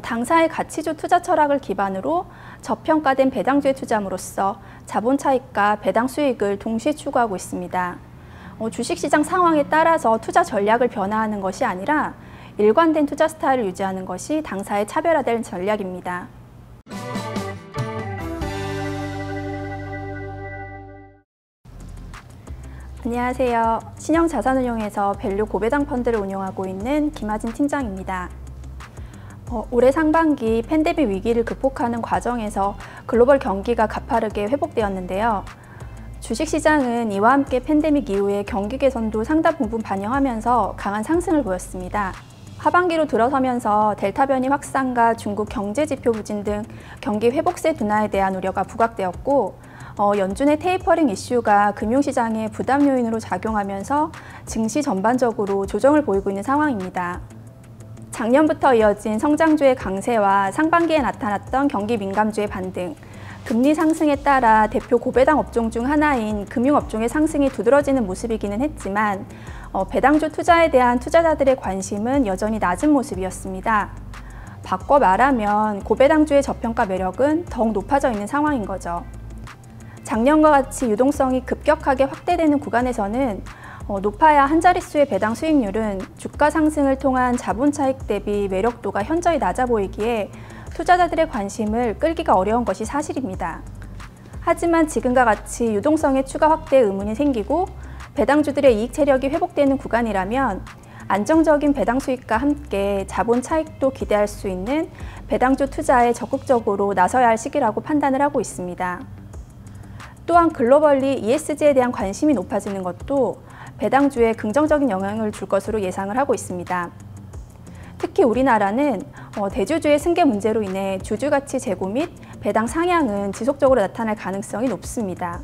당사의 가치주 투자 철학을 기반으로 저평가된 배당주에 투자함으로써 자본 차익과 배당 수익을 동시에 추구하고 있습니다. 주식시장 상황에 따라서 투자 전략을 변화하는 것이 아니라 일관된 투자 스타일을 유지하는 것이 당사의 차별화된 전략입니다. 안녕하세요. 신영자산운용에서 밸류 고배당 펀드를 운영하고 있는 김하진 팀장입니다. 올해 상반기 팬데믹 위기를 극복하는 과정에서 글로벌 경기가 가파르게 회복되었는데요. 주식시장은 이와 함께 팬데믹 이후에 경기 개선도 상당 부분 반영하면서 강한 상승을 보였습니다. 하반기로 들어서면서 델타 변이 확산과 중국 경제 지표 부진 등 경기 회복세 둔화에 대한 우려가 부각되었고, 연준의 테이퍼링 이슈가 금융시장의 부담 요인으로 작용하면서 증시 전반적으로 조정을 보이고 있는 상황입니다. 작년부터 이어진 성장주의 강세와 상반기에 나타났던 경기 민감주의 반등, 금리 상승에 따라 대표 고배당 업종 중 하나인 금융업종의 상승이 두드러지는 모습이기는 했지만 배당주 투자에 대한 투자자들의 관심은 여전히 낮은 모습이었습니다. 바꿔 말하면 고배당주의 저평가 매력은 더욱 높아져 있는 상황인 거죠. 작년과 같이 유동성이 급격하게 확대되는 구간에서는 높아야 한 자릿수의 배당 수익률은 주가 상승을 통한 자본 차익 대비 매력도가 현저히 낮아 보이기에 투자자들의 관심을 끌기가 어려운 것이 사실입니다. 하지만 지금과 같이 유동성의 추가 확대에 의문이 생기고 배당주들의 이익 체력이 회복되는 구간이라면 안정적인 배당 수익과 함께 자본 차익도 기대할 수 있는 배당주 투자에 적극적으로 나서야 할 시기라고 판단을 하고 있습니다. 또한 글로벌리 ESG에 대한 관심이 높아지는 것도 배당주에 긍정적인 영향을 줄 것으로 예상을 하고 있습니다. 특히 우리나라는 대주주의 승계 문제로 인해 주주가치 제고 및 배당 상향은 지속적으로 나타날 가능성이 높습니다.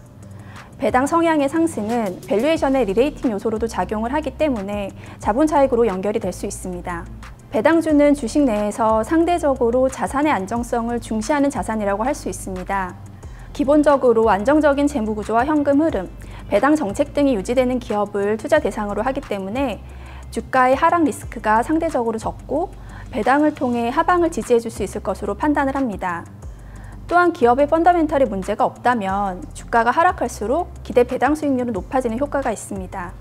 배당 성향의 상승은 밸류에이션의 리레이팅 요소로도 작용을 하기 때문에 자본 차익으로 연결이 될 수 있습니다. 배당주는 주식 내에서 상대적으로 자산의 안정성을 중시하는 자산이라고 할 수 있습니다. 기본적으로 안정적인 재무 구조와 현금 흐름, 배당 정책 등이 유지되는 기업을 투자 대상으로 하기 때문에 주가의 하락 리스크가 상대적으로 적고 배당을 통해 하방을 지지해 줄 수 있을 것으로 판단을 합니다. 또한 기업의 펀더멘털에 문제가 없다면 주가가 하락할수록 기대 배당 수익률은 높아지는 효과가 있습니다.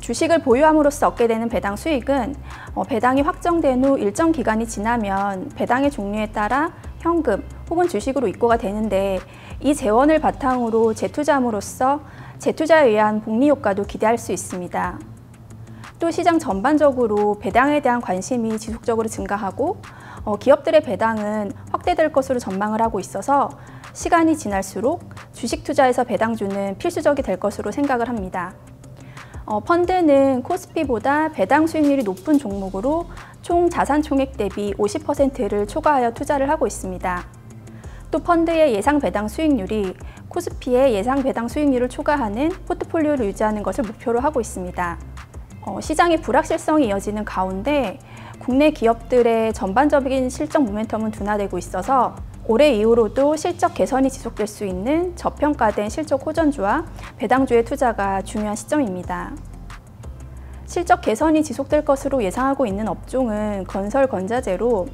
주식을 보유함으로써 얻게 되는 배당 수익은 배당이 확정된 후 일정 기간이 지나면 배당의 종류에 따라 현금 혹은 주식으로 입고가 되는데, 이 재원을 바탕으로 재투자함으로써 재투자에 의한 복리 효과도 기대할 수 있습니다. 또 시장 전반적으로 배당에 대한 관심이 지속적으로 증가하고 기업들의 배당은 확대될 것으로 전망을 하고 있어서 시간이 지날수록 주식 투자에서 배당주는 필수적이 될 것으로 생각을 합니다. 펀드는 코스피보다 배당 수익률이 높은 종목으로 총 자산 총액 대비 50%를 초과하여 투자를 하고 있습니다. 또 펀드의 예상 배당 수익률이 코스피의 예상 배당 수익률을 초과하는 포트폴리오를 유지하는 것을 목표로 하고 있습니다. 시장의 불확실성이 이어지는 가운데 국내 기업들의 전반적인 실적 모멘텀은 둔화되고 있어서 올해 이후로도 실적 개선이 지속될 수 있는 저평가된 실적 호전주와 배당주의 투자가 중요한 시점입니다. 실적 개선이 지속될 것으로 예상하고 있는 업종은 건설 건자재로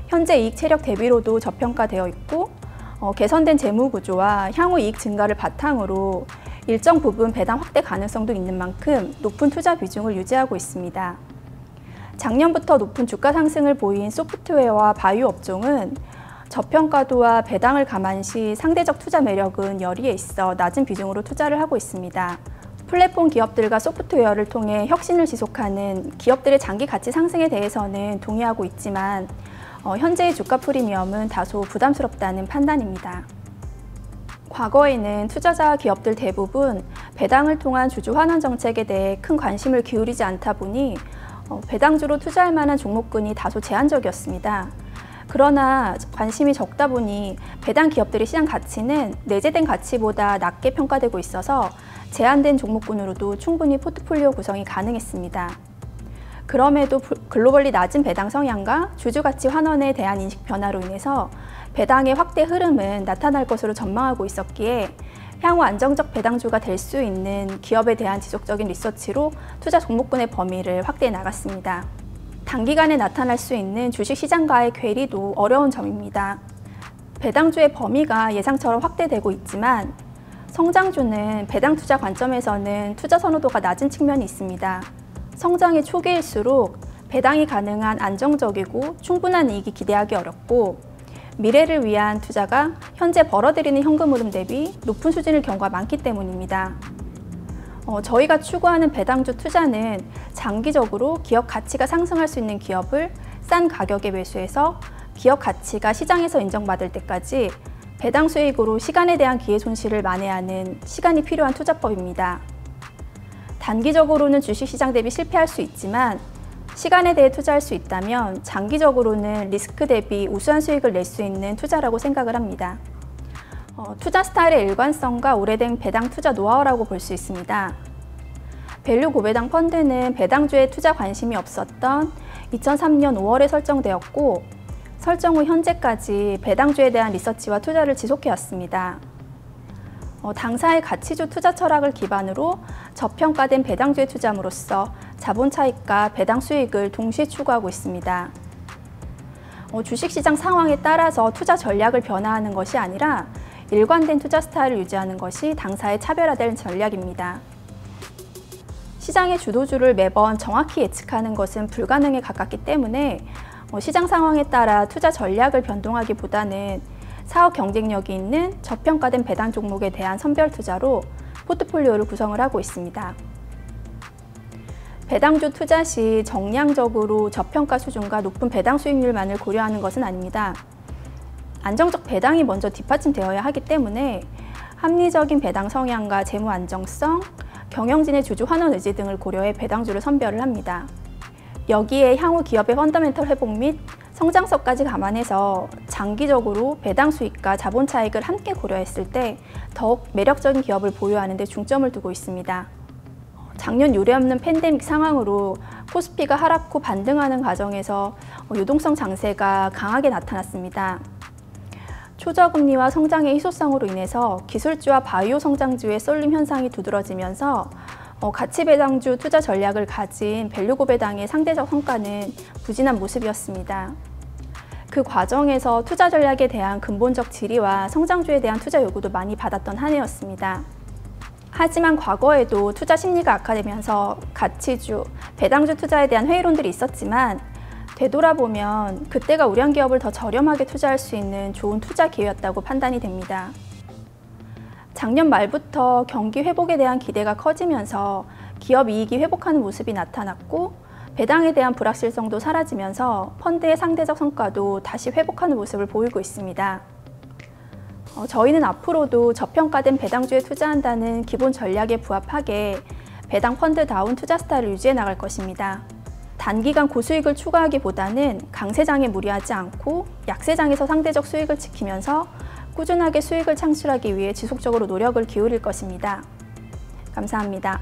현재 이익 체력 대비로도 저평가되어 있고, 개선된 재무 구조와 향후 이익 증가를 바탕으로 일정 부분 배당 확대 가능성도 있는 만큼 높은 투자 비중을 유지하고 있습니다. 작년부터 높은 주가 상승을 보인 소프트웨어와 바이오 업종은 저평가도와 배당을 감안시 상대적 투자 매력은 열의에 있어 낮은 비중으로 투자를 하고 있습니다. 플랫폼 기업들과 소프트웨어를 통해 혁신을 지속하는 기업들의 장기 가치 상승에 대해서는 동의하고 있지만 현재의 주가 프리미엄은 다소 부담스럽다는 판단입니다. 과거에는 투자자와 기업들 대부분 배당을 통한 주주 환원 정책에 대해 큰 관심을 기울이지 않다 보니 배당주로 투자할 만한 종목군이 다소 제한적이었습니다. 그러나 관심이 적다 보니 배당 기업들의 시장 가치는 내재된 가치보다 낮게 평가되고 있어서 제한된 종목군으로도 충분히 포트폴리오 구성이 가능했습니다. 그럼에도 글로벌리 낮은 배당 성향과 주주가치 환원에 대한 인식 변화로 인해서 배당의 확대 흐름은 나타날 것으로 전망하고 있었기에 향후 안정적 배당주가 될 수 있는 기업에 대한 지속적인 리서치로 투자 종목군의 범위를 확대해 나갔습니다. 단기간에 나타날 수 있는 주식시장과의 괴리도 어려운 점입니다. 배당주의 범위가 예상처럼 확대되고 있지만 성장주는 배당 투자 관점에서는 투자 선호도가 낮은 측면이 있습니다. 성장의 초기일수록 배당이 가능한 안정적이고 충분한 이익이 기대하기 어렵고 미래를 위한 투자가 현재 벌어들이는 현금 흐름 대비 높은 수준일 경우가 많기 때문입니다. 저희가 추구하는 배당주 투자는 장기적으로 기업 가치가 상승할 수 있는 기업을 싼 가격에 매수해서 기업 가치가 시장에서 인정받을 때까지 배당 수익으로 시간에 대한 기회 손실을 만회하는 시간이 필요한 투자법입니다. 단기적으로는 주식시장 대비 실패할 수 있지만 시간에 대해 투자할 수 있다면 장기적으로는 리스크 대비 우수한 수익을 낼 수 있는 투자라고 생각을 합니다. 투자 스타일의 일관성과 오래된 배당 투자 노하우라고 볼 수 있습니다. 밸류 고배당 펀드는 배당주에 투자 관심이 없었던 2003년 5월에 설정되었고 설정 후 현재까지 배당주에 대한 리서치와 투자를 지속해왔습니다. 당사의 가치주 투자 철학을 기반으로 저평가된 배당주에 투자함으로써 자본 차익과 배당 수익을 동시에 추구하고 있습니다. 주식시장 상황에 따라서 투자 전략을 변화하는 것이 아니라 일관된 투자 스타일을 유지하는 것이 당사의 차별화된 전략입니다. 시장의 주도주를 매번 정확히 예측하는 것은 불가능에 가깝기 때문에 시장 상황에 따라 투자 전략을 변동하기보다는 사업 경쟁력이 있는 저평가된 배당 종목에 대한 선별 투자로 포트폴리오를 구성을 하고 있습니다. 배당주 투자 시 정량적으로 저평가 수준과 높은 배당 수익률만을 고려하는 것은 아닙니다. 안정적 배당이 먼저 뒷받침되어야 하기 때문에 합리적인 배당 성향과 재무 안정성, 경영진의 주주 환원 의지 등을 고려해 배당주를 선별을 합니다. 여기에 향후 기업의 펀더멘털 회복 및 성장성까지 감안해서 장기적으로 배당 수익과 자본 차익을 함께 고려했을 때 더욱 매력적인 기업을 보유하는 데 중점을 두고 있습니다. 작년 유례없는 팬데믹 상황으로 코스피가 하락 후 반등하는 과정에서 유동성 장세가 강하게 나타났습니다. 초저금리와 성장의 희소성으로 인해서 기술주와 바이오 성장주의 쏠림 현상이 두드러지면서 가치배당주 투자 전략을 가진 밸류 고배당의 상대적 성과는 부진한 모습이었습니다. 그 과정에서 투자 전략에 대한 근본적 질의와 성장주에 대한 투자 요구도 많이 받았던 한 해였습니다. 하지만 과거에도 투자 심리가 악화되면서 가치주, 배당주 투자에 대한 회의론들이 있었지만 되돌아보면 그때가 우량 기업을 더 저렴하게 투자할 수 있는 좋은 투자 기회였다고 판단이 됩니다. 작년 말부터 경기 회복에 대한 기대가 커지면서 기업 이익이 회복하는 모습이 나타났고 배당에 대한 불확실성도 사라지면서 펀드의 상대적 성과도 다시 회복하는 모습을 보이고 있습니다. 저희는 앞으로도 저평가된 배당주에 투자한다는 기본 전략에 부합하게 배당 펀드다운 투자 스타일을 유지해 나갈 것입니다. 단기간 고수익을 추구하기보다는 강세장에 무리하지 않고 약세장에서 상대적 수익을 지키면서 꾸준하게 수익을 창출하기 위해 지속적으로 노력을 기울일 것입니다. 감사합니다.